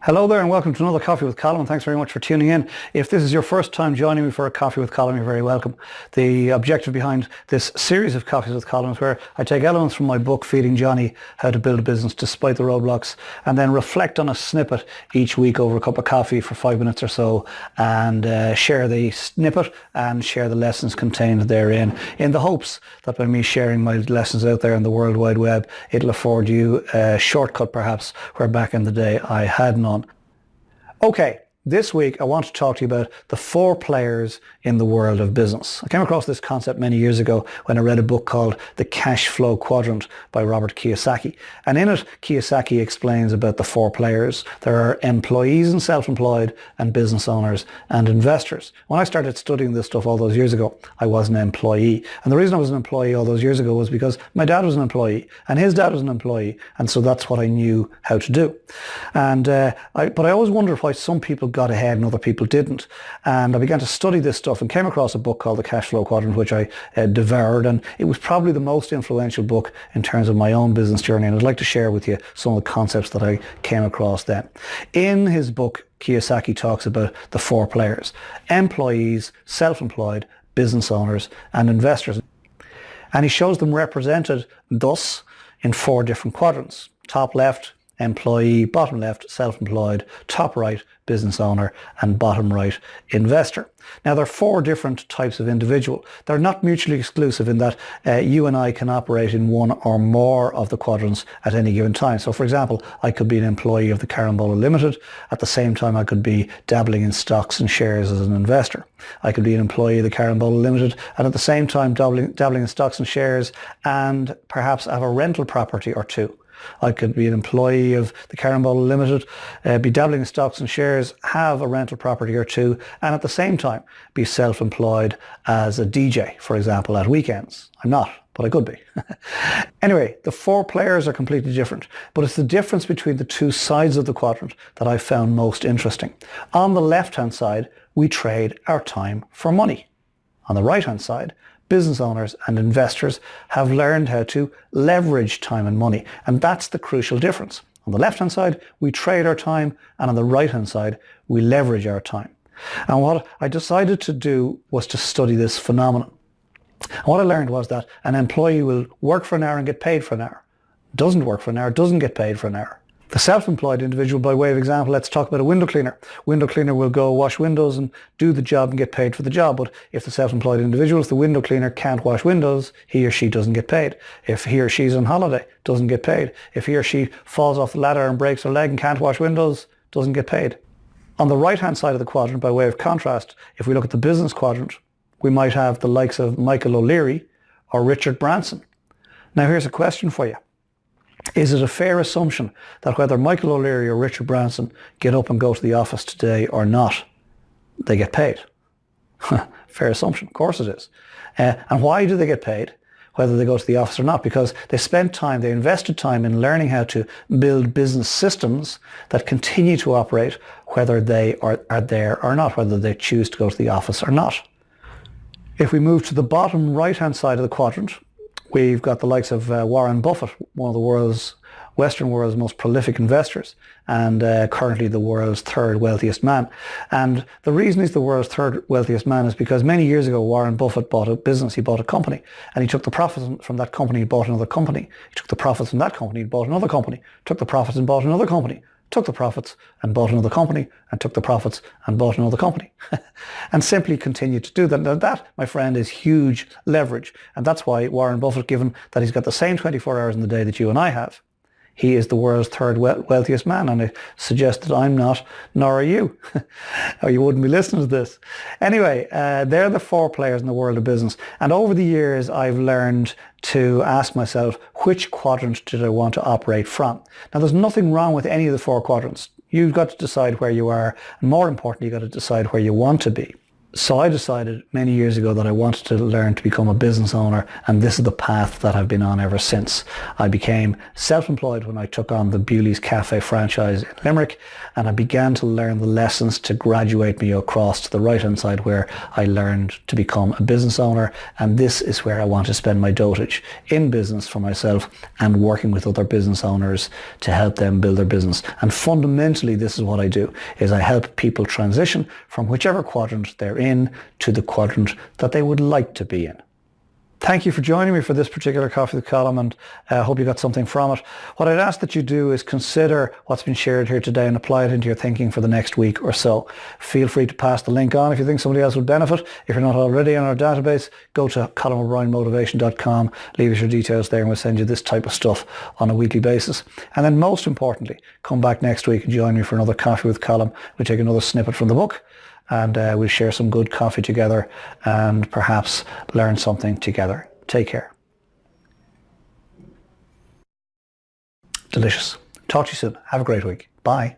Hello there and welcome to another Coffee with Colin. Thanks very much for tuning in. If this is your first time joining me for a Coffee with Colin, you're very welcome. The objective behind this series of Coffees with Colin is where I take elements from my book, Feeding Johnny, How to Build a Business Despite the Roadblocks, and then reflect on a snippet each week over a cup of coffee for 5 minutes or so and share the snippet and share the lessons contained therein in the hopes that by me sharing my lessons out there on the World Wide Web, it'll afford you a shortcut perhaps where back in the day I had none. Okay, this week I want to talk to you about the 4 players in the world of business. I came across this concept many years ago when I read a book called The Cash Flow Quadrant by Robert Kiyosaki. And in it, Kiyosaki explains about the 4 players. There are employees and self-employed and business owners and investors. When I started studying this stuff all those years ago, I was an employee. And the reason I was an employee all those years ago was because my dad was an employee and his dad was an employee. And so that's what I knew how to do. And but I always wondered why some people got ahead and other people didn't. And I began to study this stuff and came across a book called The Cash Flow Quadrant, which I devoured. And it was probably the most influential book in terms of my own business journey. And I'd like to share with you some of the concepts that I came across then. In his book, Kiyosaki talks about the 4 players: employees, self-employed, business owners, and investors. And he shows them represented thus in 4 different quadrants: top left, employee; bottom left, self-employed; top right, business owner; and bottom right, investor. Now, there are 4 different types of individual. They're not mutually exclusive in that you and I can operate in one or more of the quadrants at any given time. So, for example, I could be an employee of the Carambola Limited. At the same time, I could be dabbling in stocks and shares as an investor. I could be an employee of the Carambola Limited and at the same time dabbling in stocks and shares and perhaps have a rental property or 2. I could be an employee of the Carambola Limited, be dabbling in stocks and shares, have a rental property or 2, and at the same time be self-employed as a DJ, for example, at weekends. I'm not, but I could be. Anyway, the 4 players are completely different, but it's the difference between the 2 sides of the quadrant that I found most interesting. On the left-hand side, we trade our time for money. On the right-hand side, business owners and investors have learned how to leverage time and money. And that's the crucial difference. On the left-hand side, we trade our time, and on the right-hand side, we leverage our time. And what I decided to do was to study this phenomenon. And what I learned was that an employee will work for an hour and get paid for an hour. Doesn't work for an hour, doesn't get paid for an hour. The self-employed individual, by way of example, let's talk about a window cleaner. Window cleaner will go wash windows and do the job and get paid for the job. But if the self-employed individual, if the window cleaner can't wash windows, he or she doesn't get paid. If he or she's on holiday, doesn't get paid. If he or she falls off the ladder and breaks her leg and can't wash windows, doesn't get paid. On the right-hand side of the quadrant, by way of contrast, if we look at the business quadrant, we might have the likes of Michael O'Leary or Richard Branson. Now, here's a question for you. Is it a fair assumption that whether Michael O'Leary or Richard Branson get up and go to the office today or not, they get paid? Fair assumption. Of course it is. And why do they get paid, whether they go to the office or not? Because they spent time, they invested time in learning how to build business systems that continue to operate whether they are there or not, whether they choose to go to the office or not. If we move to the bottom right-hand side of the quadrant, we've got the likes of Warren Buffett, one of the Western world's most prolific investors, and currently the world's 3rd wealthiest man. And the reason he's the world's 3rd wealthiest man is because many years ago Warren Buffett bought a business, he bought a company, and he took the profits from that company and bought another company. He took the profits from that company and bought another company, took the profits and bought another company, took the profits and bought another company, and took the profits and bought another company. And simply continued to do that. Now that, my friend, is huge leverage. And that's why Warren Buffett, given that he's got the same 24 hours in the day that you and I have, he is the world's 3rd wealthiest man, and I suggest that I'm not, nor are you, or you wouldn't be listening to this. Anyway, they're the 4 players in the world of business. And over the years, I've learned to ask myself, which quadrant did I want to operate from? Now, there's nothing wrong with any of the 4 quadrants. You've got to decide where you are, and more importantly, you've got to decide where you want to be. So I decided many years ago that I wanted to learn to become a business owner, and this is the path that I've been on ever since. I became self-employed when I took on the Bewley's Cafe franchise in Limerick, and I began to learn the lessons to graduate me across to the right-hand side where I learned to become a business owner, and this is where I want to spend my dotage, in business for myself and working with other business owners to help them build their business. And fundamentally, this is what I do, is I help people transition from whichever quadrant they're in to the quadrant that they would like to be in. Thank you for joining me for this particular Coffee with Colm, and I hope you got something from it. What I'd ask that you do is consider what's been shared here today and apply it into your thinking for the next week or so. Feel free to pass the link on if you think somebody else would benefit. If you're not already on our database, go to ColmO'BrienMotivation.com, leave us your details there, and we'll send you this type of stuff on a weekly basis. And then most importantly, come back next week and join me for another Coffee with Colm. We'll take another snippet from the book, and we'll share some good coffee together and perhaps learn something together. Take care. Delicious. Talk to you soon. Have a great week. Bye.